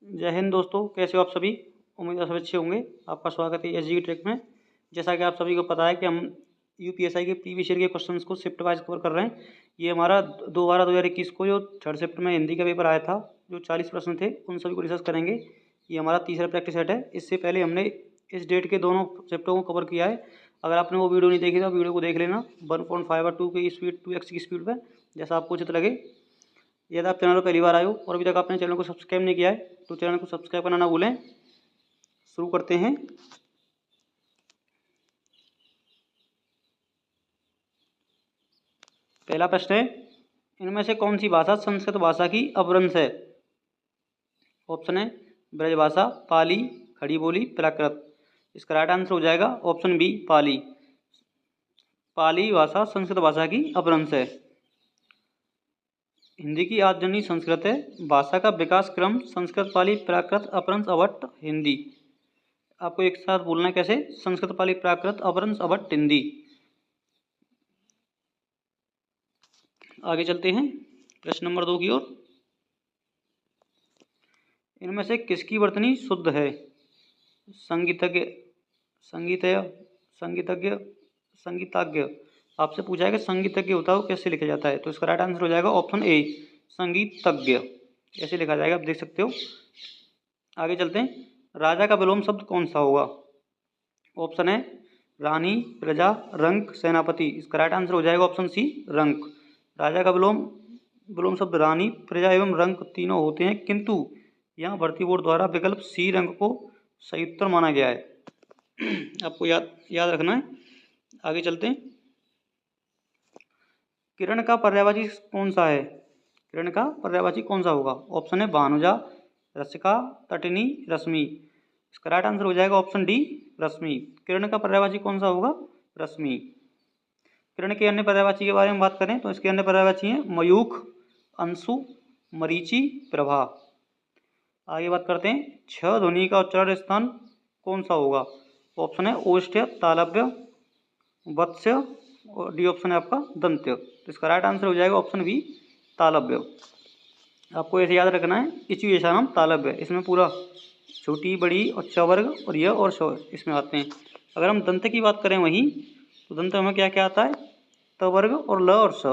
जय हिंद दोस्तों, कैसे हो आप सभी। उम्मीद है सब अच्छे होंगे। आपका स्वागत है एसजी ट्रैक में। जैसा कि आप सभी को पता है कि हम यूपीएसआई के प्रीवियस ईयर के क्वेश्चंस को शिफ्ट वाइज कवर कर रहे हैं। ये हमारा 2/12/2021 को जो थर्ड शिफ्ट में हिंदी का पेपर आया था, जो 40 प्रश्न थे, उन सभी को डिस्कस करेंगे। ये हमारा तीसरा प्रैक्टिस सेट है। इससे पहले हमने इस डेट के दोनों शिफ्टों को कवर किया है। अगर आपने वो वीडियो नहीं देखी तो वीडियो को देख लेना 1.5 और 2 की स्पीड 2x की स्पीड पर, जैसा आपको उचित लगे। यदि आप चैनल पर पहली बार आए हो और अभी तक आपने चैनल को सब्सक्राइब नहीं किया है तो चैनल को सब्सक्राइब करना ना भूलें। शुरू करते हैं। पहला प्रश्न है, इनमें से कौन सी भाषा संस्कृत भाषा की अपभ्रंश है। ऑप्शन है ब्रजभाषा, पाली, खड़ी बोली, प्राकृत। इसका राइट आंसर हो जाएगा ऑप्शन बी, पाली। पाली भाषा संस्कृत भाषा की अपभ्रंश है। हिंदी की आदिजनी संस्कृत है। भाषा का विकास क्रम संस्कृत, पाली, प्राकृत, अपभ्रंश, अवट, हिंदी। आपको एक साथ बोलना है कैसे, संस्कृत, पाली, प्राकृत, अपभ्रंश, अवट, हिंदी। आगे चलते हैं प्रश्न नंबर 2 की ओर। इनमें से किसकी वर्तनी शुद्ध है। संगीतज्ञ, संगीतय, संगीतज्ञ, संगीतज्ञ। आपसे पूछा है कि संगीतज्ञ होता है वो कैसे लिखा जाता है, तो इसका राइट आंसर हो जाएगा ऑप्शन ए, संगीतज्ञ। ऐसे लिखा जाएगा, आप देख सकते हो। आगे चलते हैं। राजा का विलोम शब्द कौन सा होगा। ऑप्शन है रानी, प्रजा, रंक, सेनापति। इसका राइट आंसर हो जाएगा ऑप्शन सी, रंक। राजा का विलोम शब्द रानी, प्रजा एवं रंक तीनों होते हैं, किंतु यहाँ भर्ती बोर्ड द्वारा विकल्प सी, रंक, को सही उत्तर माना गया है। आपको याद रखना है। आगे चलते हैं। किरण का पर्यायवाची कौन सा है। किरण का पर्यायवाची कौन सा होगा। ऑप्शन है भानुजा, रसिका, तटिनी, रश्मि। इसका राइट आंसर हो जाएगा ऑप्शन डी, रश्मि। किरण का पर्यायवाची कौन सा होगा, रश्मि। किरण के अन्य पर्यायवाची के बारे में बात करें तो इसके अन्य पर्यायवाची हैं मयूख, अंशु, मरीचि, प्रभा। आगे बात करते हैं। छ ध्वनि का उच्चारण स्थान कौन सा होगा। ऑप्शन है ओष्ठ्य, तालव्य, वत्स्य, और डी ऑप्शन है आपका दंत्य। तो इसका राइट आंसर हो जाएगा ऑप्शन बी, तालव्य। आपको ऐसे याद रखना है, इसी ऐसा नाम तालव्य। इसमें पूरा छोटी, बड़ी और च वर्ग और य और श इसमें आते हैं। अगर हम दंत की बात करें वहीं, तो दंत में क्या क्या आता है, त वर्ग और ल और स।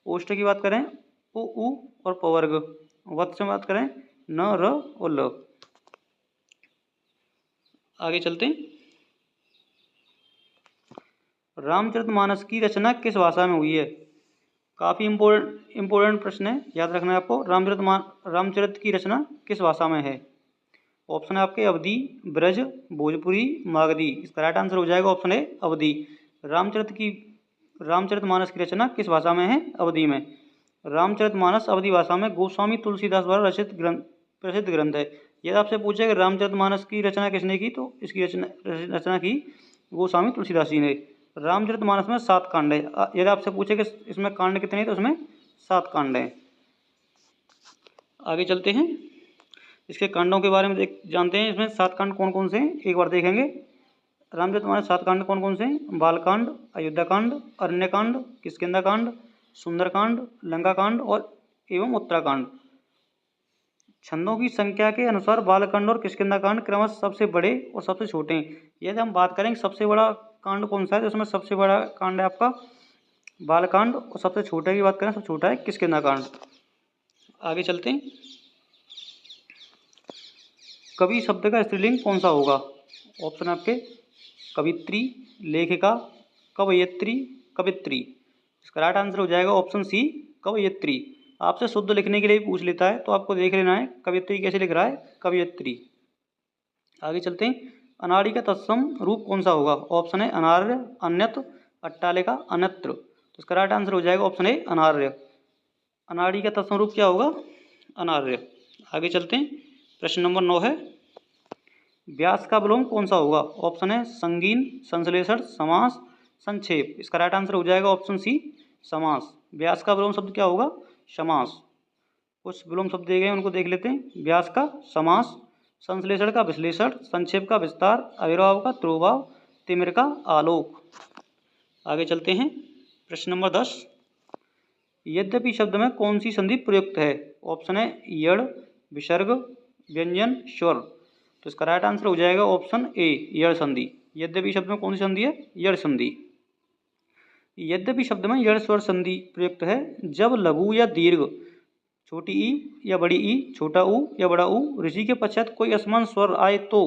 ओष्ठ की बात करें ओ, उ और प वर्ग। वत्स्य में बात करें न, र और ल। आगे चलते हैं। रामचरितमानस की रचना किस भाषा में हुई है। काफ़ी इम्पोर्टेंट प्रश्न है, याद रखना है आपको। रामचरित की रचना किस भाषा में है। ऑप्शन है आपके अवधी, ब्रज, भोजपुरी, मागधी। इसका राइट आंसर हो जाएगा ऑप्शन ए, अवधी। रामचरितमानस की रचना किस भाषा में है, अवधी में। रामचरितमानस अवधी भाषा में गोस्वामी तुलसीदास द्वारा रचित प्रसिद्ध ग्रंथ है। यदि आपसे पूछे कि रामचरितमानस की रचना किसने की, तो इसकी रचना की गोस्वामी तुलसीदास जी ने। रामचरितमानस में 7 कांड है। यदि आपसे पूछे कि इसमें कांड कितने हैं, तो उसमें 7 कांड हैं। आगे चलते हैं। इसके कांडों के बारे में जानते हैं। इसमें 7 कांड कौन कौन से हैं, एक बार देखेंगे। रामचरितमानस 7 कांड कौन कौन से हैं। बालकांड, अयोध्याकांड, अरण्यकांड, किष्किंधाकांड, सुंदरकांड, लंकाकांड और एवं उत्तराकांड। छंदों की संख्या के अनुसार बालकांड और किष्किंधाकांड क्रमशः सबसे बड़े और सबसे छोटे हैं। यदि हम बात करें सबसे बड़ा कांड कौन सा है, तो उसमें सबसे बड़ा कांड है आपका बालकांड, और सबसे छोटे की बात करें सबसे छोटा है किष्किंधाकांड। आगे चलते हैं। कवि शब्द का स्त्रीलिंग कौन सा होगा। ऑप्शन आपके कवित्री, लेखिका, कवयित्री, कवित्री। इसका राइट आंसर हो जाएगा ऑप्शन सी, कवयित्री। आपसे शुद्ध लिखने के लिए पूछ लेता है, तो आपको देख लेना है कवित्री कैसे लिख रहा है, कवयित्री। आगे चलते हैं। अनाड़ी का तत्सम रूप कौन सा होगा। ऑप्शन है अनार्य, अन्यत्र, अट्टालिका, अन्यत्र। तो इसका राइट आंसर हो जाएगा ऑप्शन ए, अनार्य। अनाड़ी का तत्सम रूप क्या होगा, अनार्य। आगे चलते हैं। प्रश्न नंबर 9 है, व्यास का विलोम कौन सा होगा। ऑप्शन है संगीन, संश्लेषण, समास, संक्षेप। इसका राइट आंसर हो जाएगा ऑप्शन सी, समास। व्यास का विलोम शब्द क्या होगा, समास। कुछ विलोम शब्द दिए गए उनको देख लेते हैं। व्यास का समास, संश्लेषण का विश्लेषण, संक्षेप का विस्तार, आविर्भाव का त्रोभाव, तिमिर का आलोक। आगे चलते हैं। प्रश्न नंबर 10, यद्यपि शब्द में कौन सी संधि प्रयुक्त है। ऑप्शन है यड़, विसर्ग, व्यंजन स्वर। तो इसका राइट आंसर हो जाएगा ऑप्शन ए यड़ संधि। यद्यपि शब्द में कौन सी संधि है? यड़ संधि। यद्यपि शब्द में यड़ स्वर संधि प्रयुक्त है जब लघु या दीर्घ छोटी ई या बड़ी ई, छोटा ऊ या बड़ा ऊ, ऋषि के पश्चात कोई असमान स्वर आए तो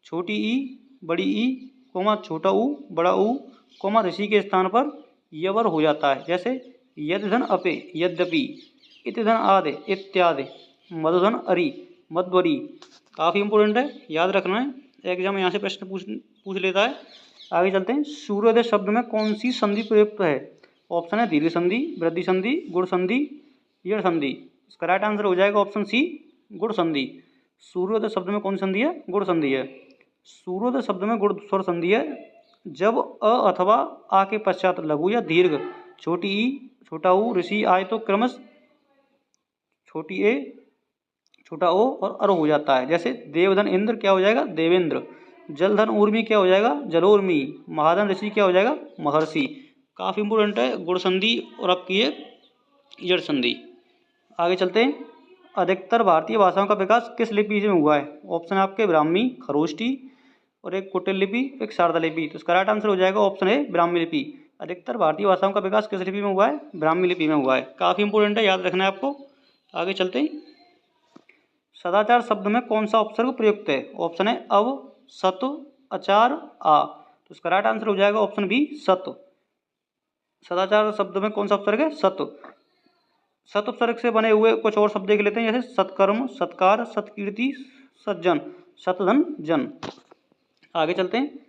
छोटी ई, बड़ी ई, कोमा छोटा ऊ, बड़ा ऊ, कोमा ऋषि के स्थान पर यवर हो जाता है। जैसे यदधन अपे, यद्यपि, इतधन आदि, इत्यादि, मधुधन अरि, मध्वरी। काफ़ी इंपॉर्टेंट है, याद रखना है, एग्जाम यहाँ से प्रश्न पूछ लेता है। आगे चलते हैं। सूर्योदय शब्द में कौन सी संधि प्रयुक्त है? ऑप्शन है दीर्घ संधि, वृद्धि संधि, गुण संधि, यड़ संधि। इसका राइट आंसर हो जाएगा ऑप्शन सी गुण संधि। सूर्योदय शब्द में कौन सी संधि है? गुण संधि है। सूर्योदय शब्द में गुण स्वर संधि है जब अ अथवा आ के पश्चात लघु या दीर्घ छोटी ई, छोटा ऊ, ऋषि आए तो क्रमश छोटी ए, छोटा ओ और अर हो जाता है। जैसे देवधन इंद्र क्या हो जाएगा? देवेंद्र। जलधन उर्मी क्या हो जाएगा? जलोर्मी। महाधन ऋषि क्या हो जाएगा? महर्षि। काफ़ी इंपोर्टेंट है गुण संधि और आपकी ये यड़ संधि। आगे चलते हैं। अधिकतर भारतीय भाषाओं का विकास किस लिपि से हुआ है? ऑप्शन है आपके ब्राह्मी, खरोष्ठी और एक कुटिल लिपि, एक शारदा लिपि। तो इसका राइट आंसर हो जाएगा ऑप्शन है ब्राह्मी लिपि। अधिकतर भारतीय भाषाओं का विकास किस लिपि में हुआ है? ब्राह्मी लिपि में हुआ है। काफ़ी इंपोर्टेंट है, याद रखना है आपको। आगे चलते हैं। सदाचार शब्द में कौन सा उपसर्ग प्रयुक्त है? ऑप्शन है अव, सत, अचार, आ। तो इसका राइट आंसर हो जाएगा ऑप्शन बी सत। सदाचार शब्द में कौन सा उपसर्ग है? सत। सत उपसर्ग से बने हुए कुछ और शब्द देख लेते हैं, जैसे सत्कर्म, सत्कार, सत्कीर्ति, सज्जन, सतधन, जन। आगे चलते हैं।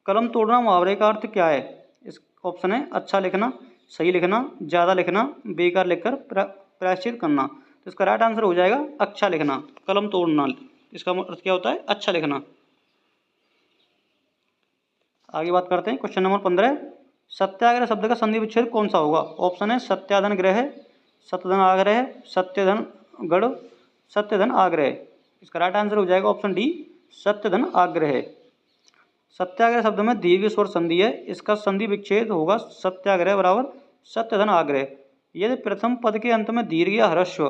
कलम तोड़ना मुहावरे का अर्थ क्या है? इस ऑप्शन है अच्छा लिखना, सही लिखना, ज़्यादा लिखना, बेकार लिखकर प्रायश्चित करना। तो इसका राइट आंसर हो जाएगा अच्छा लिखना। कलम तोड़ना इसका अर्थ क्या होता है? अच्छा लिखना। आगे बात करते हैं। Question number 15। सत्याग्रह शब्द का संधि विच्छेद कौन सा होगा? ऑप्शन है सत्याधन ग्रह, सत्यधन आग्रह, सत्यधन गढ़, सत्यधन आग्रह। इसका राइट आंसर हो जाएगा ऑप्शन डी सत्यधन आग्रह। सत्याग्रह शब्द में दीर्घ स्वर संधि है, इसका संधि विच्छेद होगा सत्याग्रह बराबर सत्यधन आग्रह। यदि प्रथम पद के अंत में दीर्घ या ह्रस्व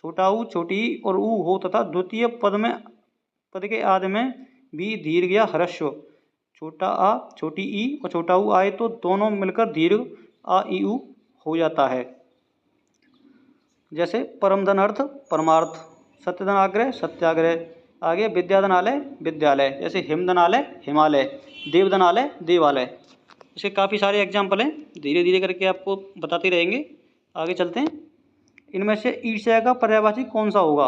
छोटा ऊ, छोटी ई और ऊ हो तथा द्वितीय पद के आदि में भी दीर्घ या ह्रस्व छोटा आ, छोटी ई और छोटा ऊ आए तो दोनों मिलकर दीर्घ आ ई ऊ हो जाता है। जैसे परमधन अर्थ, परमार्थ, सत्यधन आग्रह, सत्याग्रह। आगे विद्याधनालय, विद्यालय। जैसे हिमधनालय, हिमालय, देवधनालय, देवालय। इसके काफ़ी सारे एग्जाम्पल हैं, धीरे धीरे करके आपको बताते रहेंगे। आगे चलते हैं। इनमें से ईर्ष्या का पर्यायवाची कौन सा होगा?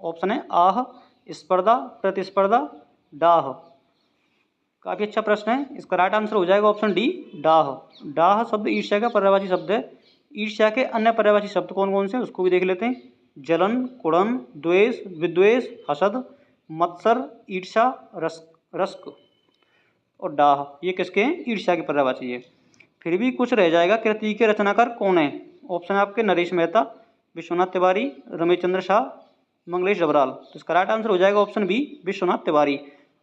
ऑप्शन है आह, स्पर्धा, प्रतिस्पर्धा, डाह। काफ़ी अच्छा प्रश्न है, इसका राइट आंसर हो जाएगा ऑप्शन डी डाह। डाह शब्द ईर्ष्या का पर्यायवाची शब्द है। ईर्ष्या के अन्य पर्यायवाची शब्द कौन कौन से हैं उसको भी देख लेते हैं। जलन, कुड़न, द्वेष, विद्वेष, हसद, मत्सर, ईर्ष्या, रस्क और डाह, ये किसके हैं? ईर्ष्या के पर्यायवाची है। फिर भी कुछ रह जाएगा, कृति के रचनाकार कौन है? ऑप्शन है आपके नरेश मेहता, विश्वनाथ तिवारी, रमेश चंद्र शाह, मंगलेश डबराल। तो इसका राइट आंसर हो जाएगा ऑप्शन बी विश्वनाथ तिवारी।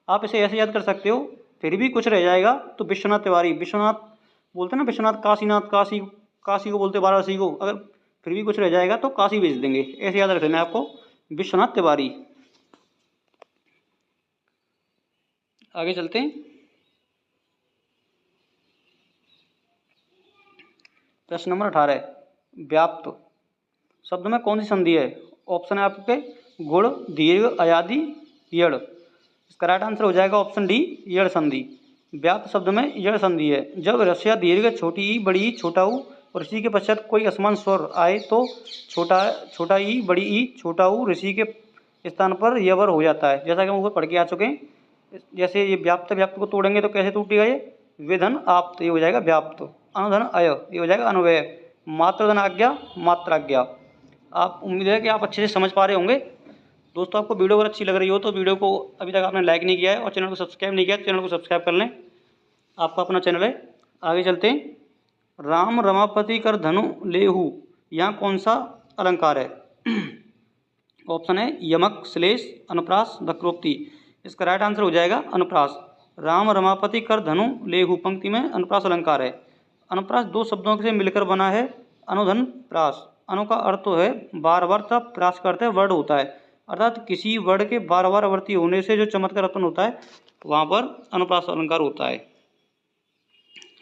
आप इसे ऐसे याद कर सकते हो, फिर भी कुछ रह जाएगा तो विश्वनाथ तिवारी। विश्वनाथ बोलते हैं ना, विश्वनाथ काशीनाथ, काशी काशी को बोलते वाराणसी को। अगर फिर भी कुछ रह जाएगा तो काशी भेज देंगे, ऐसे याद रख लेना आपको, विश्वनाथ तिवारी। आगे चलते हैं। प्रश्न नंबर 18। व्याप्त शब्द में कौन सी संधि है? ऑप्शन है आपके गुण, दीर्घ, अयादि, यड़। इसका राइट आंसर हो जाएगा ऑप्शन डी यड़ संधि। व्याप्त शब्द में यड़ संधि है जब ह्रस्व दीर्घ छोटी ई, बड़ी ई, छोटा ऊ और ऋषि के पश्चात कोई असमान स्वर आए तो छोटा ई, बड़ी ई, छोटा ऊ ऋषि के स्थान पर यवर हो जाता है। जैसा कि हम ऊपर पढ़ के आ चुके हैं। जैसे ये व्याप्त को तोड़ेंगे तो कैसे टूटेगा? ये विधन आप्त, ये हो जाएगा व्याप्त। अनुधन अय, ये हो जाएगा अनुव्यय। मात्रधन आज्ञा, मात्राज्ञा। आप उम्मीद है कि आप अच्छे से समझ पा रहे होंगे। दोस्तों, आपको वीडियो अगर अच्छी लग रही हो तो वीडियो को अभी तक आपने लाइक नहीं किया है और चैनल को सब्सक्राइब नहीं किया है, चैनल को सब्सक्राइब कर लें, आपका अपना चैनल है। आगे चलते हैं। राम रमापति कर धनु लेहू, यहाँ कौन सा अलंकार है? ऑप्शन है यमक, श्लेष, अनुप्रास, वक्रोक्ति। इसका राइट आंसर हो जाएगा अनुप्रास। राम रमापति कर धनु लेहू पंक्ति में अनुप्रास अलंकार है। अनुप्रास दो शब्दों से मिलकर बना है, अनुधन प्रास। अनु का अर्थ तो है बार बार, तब प्रास का अर्थ है वर्ड होता है। अर्थात किसी वर्ण के बार बार आवर्ती होने से जो चमत्कार उत्पन्न होता है वहाँ पर अनुप्रास अलंकार होता है।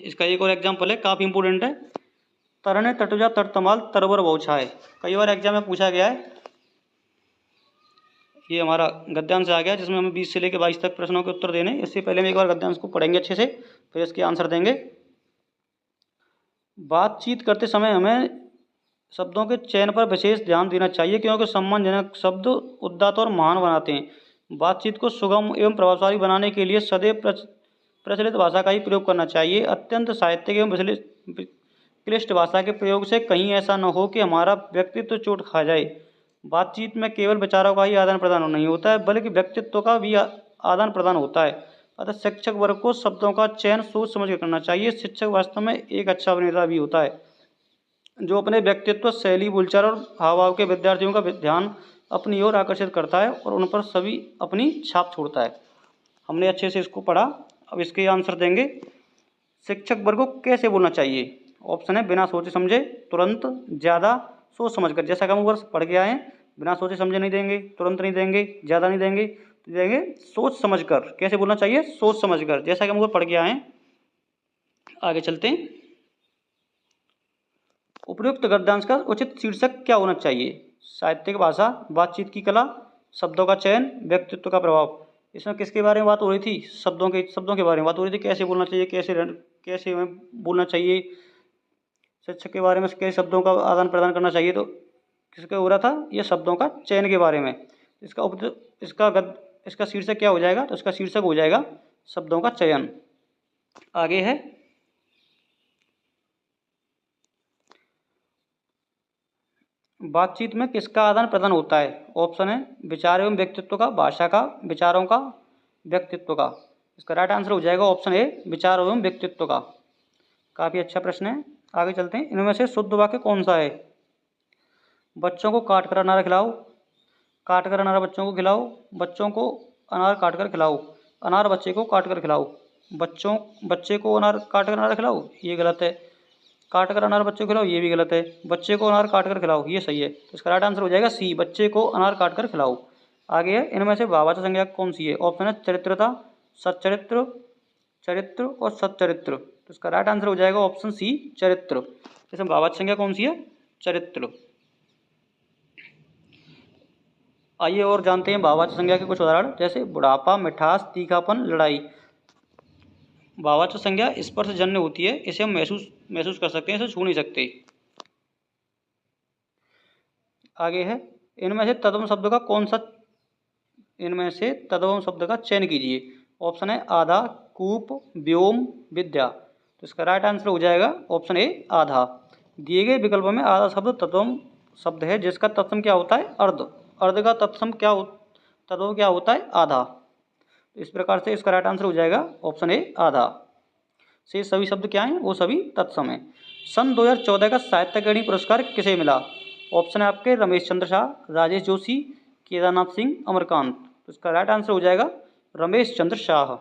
इसका एक और एग्जाम्पल है, काफ़ी इंपोर्टेंट है। तरने तटुजा तटतमाल तरवर बहुछाए, कई बार एग्जाम में पूछा गया है। ये हमारा गद्यांश आ गया जिसमें हमें 20 से लेकर 22 तक प्रश्नों के उत्तर देने। इससे पहले हम एक बार गद्यांश को पढ़ेंगे अच्छे से, फिर इसके आंसर देंगे। बातचीत करते समय हमें शब्दों के चयन पर विशेष ध्यान देना चाहिए क्योंकि सम्मानजनक शब्द उदात्त और महान बनाते हैं। बातचीत को सुगम एवं प्रभावशाली बनाने के लिए सदैव प्रचलित भाषा का ही प्रयोग करना चाहिए। अत्यंत साहित्यिक एवं क्लिष्ट भाषा के प्रयोग से कहीं ऐसा न हो कि हमारा व्यक्तित्व चोट खा जाए। बातचीत में केवल विचारों का ही आदान प्रदान नहीं होता है बल्कि व्यक्तित्व का भी आदान प्रदान होता है। अतः शिक्षक वर्ग को शब्दों का चयन सोच समझ कर करना चाहिए। शिक्षक वास्तव में एक अच्छा अभिनेता भी होता है जो अपने व्यक्तित्व, शैली, बोलचाल और हाव भाव के विद्यार्थियों का ध्यान अपनी ओर आकर्षित करता है और उन पर सभी अपनी छाप छोड़ता है। हमने अच्छे से इसको पढ़ा, अब इसके आंसर देंगे। शिक्षक वर्ग को कैसे बोलना चाहिए? ऑप्शन है बिना सोचे समझे, तुरंत, ज़्यादा, सोच समझ कर। जैसा कि हम ऊपर पढ़ के आए हैं, बिना सोचे समझे नहीं देंगे, तुरंत नहीं देंगे, ज़्यादा नहीं देंगे, तो देंगे सोच समझ कर। कैसे बोलना चाहिए? सोच समझ कर, जैसा कि हम ऊपर पढ़ के आए हैं। आगे चलते हैं। उपयुक्त गद्यांश का उचित शीर्षक क्या होना चाहिए? साहित्यिक भाषा, बातचीत की कला, शब्दों का चयन, व्यक्तित्व का प्रभाव। इसमें किसके बारे में बात हो रही थी? शब्दों के बारे में बात हो रही थी। कैसे बोलना चाहिए, कैसे हमें बोलना चाहिए, शिक्षक के बारे में कैसे शब्दों का आदान प्रदान करना चाहिए। तो किसका हो रहा था? ये शब्दों का चयन के बारे में। इसका शीर्षक क्या हो जाएगा? तो इसका शीर्षक हो जाएगा शब्दों का चयन। आगे है बातचीत में किसका आदान प्रदान होता है? ऑप्शन है विचार एवं व्यक्तित्व का, भाषा का, विचारों का, व्यक्तित्व का। इसका राइट आंसर हो जाएगा ऑप्शन ए, विचार एवं व्यक्तित्व का। काफ़ी अच्छा प्रश्न है। आगे चलते हैं। इनमें से शुद्ध वाक्य कौन सा है? बच्चों को काट कर अनार खिलाओ, काट कर अनार बच्चों को खिलाओ, बच्चों को अनार काट कर खिलाओ, अनार बच्चे को काट कर खिलाओ, बच्चे को अनार काट कर अनार खिलाओ, ये गलत है। काट कर अनार बच्चे को खिलाओ, ये भी गलत है। बच्चे को अनार काट कर खिलाओ, ये सही है। तो इसका राइट आंसर हो जाएगा सी, बच्चे को अनार काट कर खिलाओ। आगे है इनमें से भाववाचक संज्ञा कौन सी है? ऑप्शन है चरित्रता, सच्चरित्र, चरित्र और सच्चरित्र। तो इसका राइट आंसर हो जाएगा ऑप्शन सी, चरित्र। इसमें भाववाचक संज्ञा कौन सी है? चरित्र। आइए और जानते हैं भाववाचक संज्ञा के कुछ उदाहरण, जैसे बुढ़ापा, मिठास, तीखापन, लड़ाई। भाववाचक संज्ञा स्पर्श जन्य होती है, इसे हम महसूस कर सकते हैं, इसे छू नहीं सकते। आगे है इनमें से तद्भव शब्द का चयन कीजिए। ऑप्शन है आधा, कूप, व्योम, विद्या। तो इसका राइट आंसर हो जाएगा ऑप्शन ए, आधा। दिए गए विकल्प में आधा शब्द तत्सम शब्द है जिसका तत्सम क्या होता है? अर्ध। अर्ध का तत्सम तत्व क्या होता है? आधा। तो इस प्रकार से इसका राइट आंसर हो जाएगा ऑप्शन ए, आधा। से सभी शब्द क्या हैं? वो सभी तत्सम हैं। सन 2014 का साहित्य अकादमी पुरस्कार किसे मिला? ऑप्शन है आपके रमेश चंद्र शाह, राजेश जोशी, केदारनाथ सिंह, अमरकांत। तो इसका राइट आंसर हो जाएगा रमेश चंद्र शाह।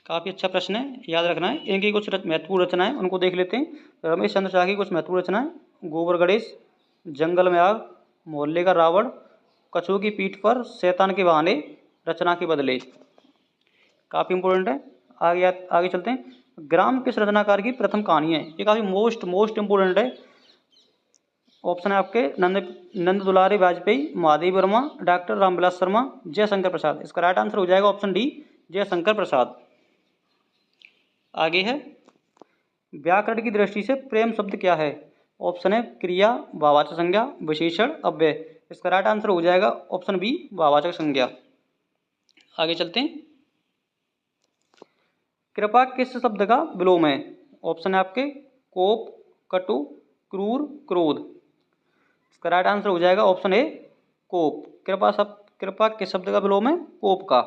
काफ़ी अच्छा प्रश्न है, याद रखना है। इनकी कुछ महत्वपूर्ण रचनाएं उनको देख लेते हैं। रमेश चंद्र शाह की कुछ महत्वपूर्ण रचनाएं: गोबर गणेश, जंगल में आग, मोहल्ले का रावण, कछुओं की पीठ पर, शैतान के बहाने, रचना के बदले। काफ़ी इंपॉर्टेंट है। आगे चलते हैं। ग्राम किस रचनाकार की प्रथम कहानी है? ये काफ़ी मोस्ट इंपोर्टेंट है। ऑप्शन है आपके नंद दुलारी वाजपेयी, महादेव वर्मा, डॉक्टर रामविलास शर्मा, जयशंकर प्रसाद। इसका राइट आंसर हो जाएगा ऑप्शन डी, जयशंकर प्रसाद। आगे है व्याकरण की दृष्टि से प्रेम शब्द क्या है? ऑप्शन है क्रिया, भाववाचक संज्ञा, विशेषण, अव्यय। इसका राइट आंसर हो जाएगा ऑप्शन बी, भाववाचक संज्ञा। आगे चलते हैं। कृपा किस शब्द का विलोम है? ऑप्शन है आपके कोप, कटु, क्रूर, क्रोध। इसका राइट आंसर हो जाएगा ऑप्शन ए, कोप। कृपा किस शब्द का विलोम है? कोप का।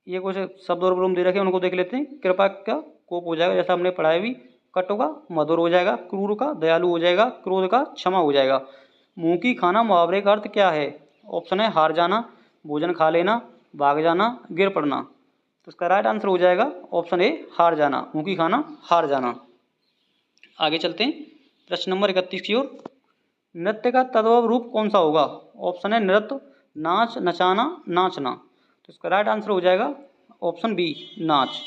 ये कुछ शब्द और विलोम दे रखे हैं, उनको देख लेते हैं। कृपा का कोप हो जाएगा, जैसा हमने पढ़ाया भी। कटु का मधुर हो जाएगा, क्रूर का दयालु हो जाएगा, क्रोध का क्षमा हो जाएगा। मुंह की खाना मुहावरे का अर्थ क्या है? ऑप्शन है हार जाना, भोजन खा लेना, भाग जाना, गिर पड़ना। तो इसका राइट आंसर हो जाएगा ऑप्शन ए, हार जाना। मुंह की खाना, हार जाना। आगे चलते हैं। प्रश्न नंबर 31 की ओर। नृत्य का तद्भव रूप कौन सा होगा? ऑप्शन है नृत्य, नाच, नचाना, नाचना। तो इसका राइट आंसर हो जाएगा ऑप्शन बी, नाच।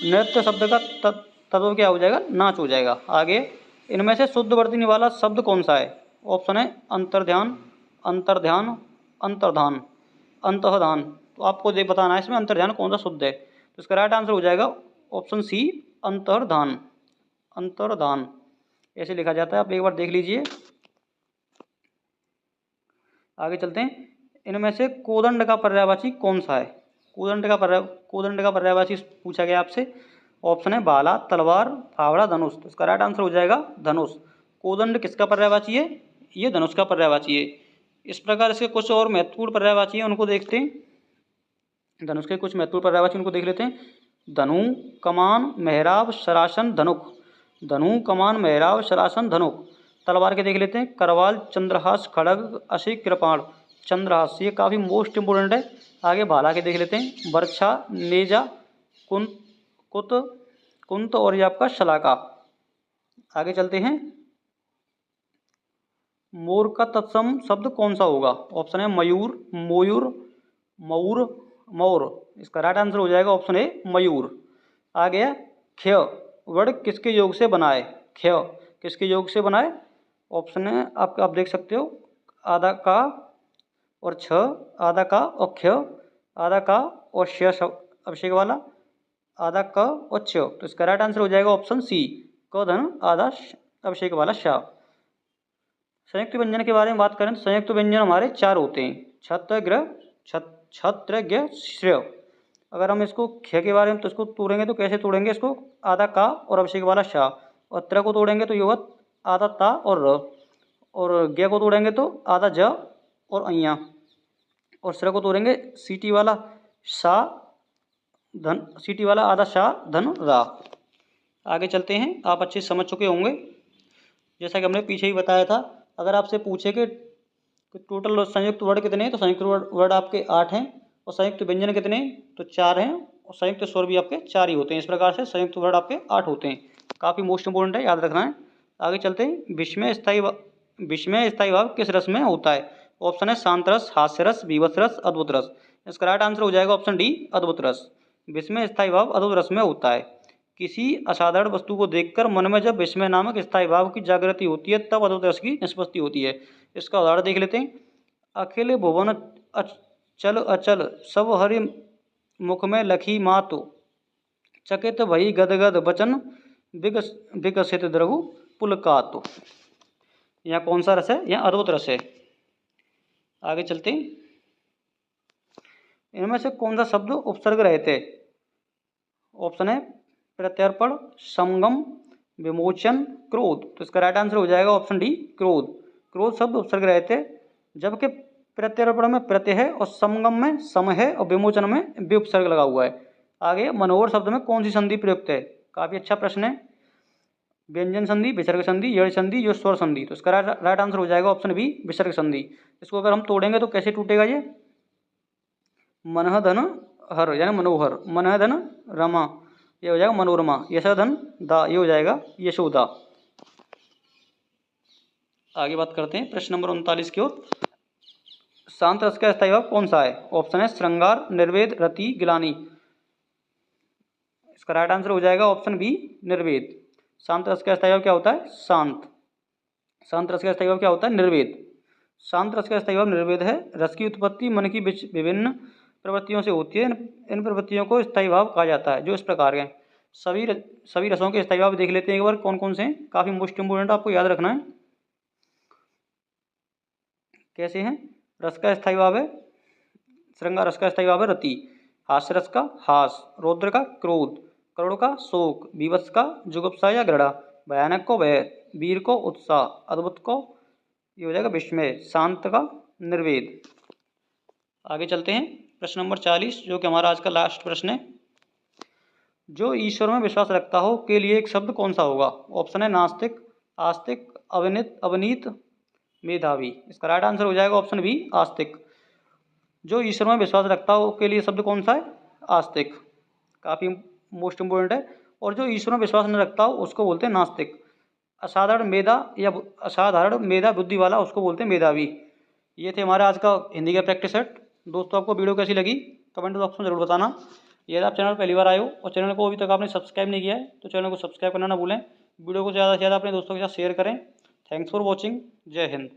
नृत्य शब्द का तद्भव क्या हो जाएगा? नाच हो जाएगा। आगे, इनमें से शुद्ध वर्तनी वाला शब्द कौन सा है? ऑप्शन है अंतर्ध्यान, अंतर्ध्यान, अंतर्धान, अंतर्धान। तो आपको देख बताना है इसमें अंतर्ध्यान कौन सा शुद्ध है। तो इसका राइट आंसर हो जाएगा ऑप्शन सी, अंतर्धान, अंतर्धान ऐसे लिखा जाता है। आप एक बार देख लीजिए। आगे चलते हैं। इनमें से कोदंड का पर्यायवाची कौन सा है? कोदंड का पर्यायवाची पूछा गया आपसे। ऑप्शन है भाला, तलवार, फावड़ा, धनुष। तो इसका राइट आंसर हो जाएगा धनुष। कोदंड किसका पर्यायवाची है? ये धनुष का पर्यायवाची है। इस प्रकार इसके कुछ और महत्वपूर्ण पर्यायवाची हैं, उनको देखते हैं। धनुष के कुछ महत्वपूर्ण पर्यायवाची उनको देख लेते हैं। धनु, कमान, मेहराब, सरासन, धनुक। धनु, कमान, मेहराब, सरासन, धनुक। तलवार के देख लेते हैं। करवाल, चंद्रहास, खड़ग, असी, कृपाण, चंद्रहास। ये काफ़ी मोस्ट इंपोर्टेंट है। आगे भाला के देख लेते हैं। बर्छा, नेजा, कुंत और ये आपका शलाका। आगे चलते हैं। मोर का तत्सम शब्द कौन सा होगा? ऑप्शन है मयूर, मोयूर, मऊर, मोर। इसका राइट आंसर हो जाएगा ऑप्शन ए, मयूर। आ गया ख्य वर्ड किसके योग से बना है? ख्य किसके योग से बना है? ऑप्शन है आप देख सकते हो। आधा का और छ, आधा का और ख्य, आधा का और श अभिषेक वाला, आधा क और च। तो इसका राइट आंसर हो जाएगा ऑप्शन सी, क धन आधा अभिषेक वाला श। संयुक्त व्यंजन के बारे में बात करें तो संयुक्त व्यंजन हमारे 4 होते हैं। छत्र, ग्र, छत्र, ज्ञ, श्रेय। अगर हम इसको ख के बारे में तो इसको तोड़ेंगे तो कैसे तोड़ेंगे? इसको आधा का और अभिषेक वाला शा। और त्र को तोड़ेंगे तो युवत आधा ता और र। और ज्ञ को तोड़ेंगे तो आधा ज और अइया। और श्रेय को तोड़ेंगे सीटी वाला सा धन, सीटी वाला आधा शा धन रा। आगे चलते हैं। आप अच्छे समझ चुके होंगे। जैसा कि हमने पीछे ही बताया था, अगर आपसे पूछे कि टोटल संयुक्त वर्ड कितने हैं तो संयुक्त वर्ड आपके 8 हैं। और संयुक्त व्यंजन कितने हैं तो 4 हैं। और संयुक्त स्वर भी आपके 4 ही होते हैं। इस प्रकार से संयुक्त वर्ड आपके 8 होते हैं। काफ़ी मोस्ट इंपोर्टेंट है, याद रखना है। आगे चलते हैं। विस्मय स्थायी भाव किस रस में होता है? ऑप्शन है शांत रस, हास्य रस, विवश रस, अद्भुत रस। इसका राइट आंसर हो जाएगा ऑप्शन डी, अद्भुत रस। विस्मय स्थायी भाव अद्भुत रस में होता है। किसी असाधारण वस्तु को देखकर मन में जब विस्मय नामक स्थायी भाव की जागृति होती है तब अद्भुत रस की निष्पत्ति होती है। इसका उदाहरण देख लेते हैं। अखिल भुवन चल अचल सब हरि मुख में लखी मातु, चकित भई गदगद वचन विकसित द्रघु पुलकातु। यहाँ कौन सा रस है? यहाँ अद्भुत रस है। आगे चलते हैं। इनमें से कौन सा शब्द उपसर्ग रहते? ऑप्शन है प्रत्यर्पण, समगम, विमोचन, क्रोध। तो इसका राइट आंसर हो जाएगा ऑप्शन डी, क्रोध। क्रोध शब्द उपसर्ग रहते, जबकि प्रत्यर्पण में प्रत्यय है और समगम में सम है और विमोचन में विउपसर्ग लगा हुआ है। आगे मनोहर शब्द में कौन सी संधि प्रयुक्त है? काफ़ी अच्छा प्रश्न है। व्यंजन संधि, विसर्ग संधि, यड़ संधि, यो स्वर संधि। तो इसका राइट आंसर हो जाएगा ऑप्शन बी, विसर्ग संधि। इसको अगर हम तोड़ेंगे तो कैसे टूटेगा ये? मनः धन हर यानी मनोहर, मनः धन रमा, ये हो जाएगा मनोरमा, यशोधन दा, ये हो जाएगा यशोदा। आगे बात करते हैं प्रश्न नंबर 39 की ओर। शांत रस का स्थायी भाव कौन सा है? ऑप्शन है श्रृंगार, निर्वेद, रति, गिलानी। इसका राइट आंसर हो जाएगा ऑप्शन बी, निर्वेद। शांत रस का स्थायी भाव क्या होता है? शांत। शांत रस का स्थायी भाव क्या होता है? निर्वेद। शांत रस का स्थायी भाव निर्वेद है। रस की उत्पत्ति मन की विभिन्न प्रवृत्तियों से होती है। इन प्रवृत्तियों को स्थायी भाव कहा जाता है, जो इस प्रकार के सभी रसों के स्थायी भाव देख लेते हैं एक बार कौन कौन से हैं। काफ़ी मोस्ट इंपोर्टेंट आपको याद रखना है। कैसे हैं? रस का स्थायी भाव है श्रृंगार, रस का स्थायी भाव है रति, हास्य रस का हास, रौद्र का क्रोध, करुण का शोक, विवश का जुगुप्सा या घृणा, भयानक को भय, वीर को उत्साह, अद्भुत को ये हो जाएगा विस्मय, शांत का निर्वेद। आगे चलते हैं। प्रश्न नंबर 40 जो कि हमारा आज का लास्ट प्रश्न है। जो ईश्वर में विश्वास रखता हो के लिए एक शब्द कौन सा होगा? ऑप्शन है नास्तिक, आस्तिक, अवनीत, मेधावी। इसका राइट आंसर हो जाएगा ऑप्शन बी, आस्तिक। जो ईश्वर में विश्वास रखता हो के लिए शब्द कौन सा है? आस्तिक। काफ़ी मोस्ट इंपोर्टेंट है। और जो ईश्वर में विश्वास नहीं रखता हो उसको बोलते हैं नास्तिक। असाधारण मेधा या असाधारण मेधा बुद्धि वाला उसको बोलते हैं मेधावी। ये थे हमारा आज का हिंदी का प्रैक्टिस सेट। दोस्तों आपको वीडियो कैसी लगी कमेंट बॉक्स में जरूर बताना। यदि आप चैनल पर पहली बार आए हो और चैनल को अभी तक आपने सब्सक्राइब नहीं किया है तो चैनल को सब्सक्राइब करना ना भूलें। वीडियो को ज़्यादा से ज़्यादा अपने दोस्तों के साथ शेयर करें। Thanks for watching. जय हिंद।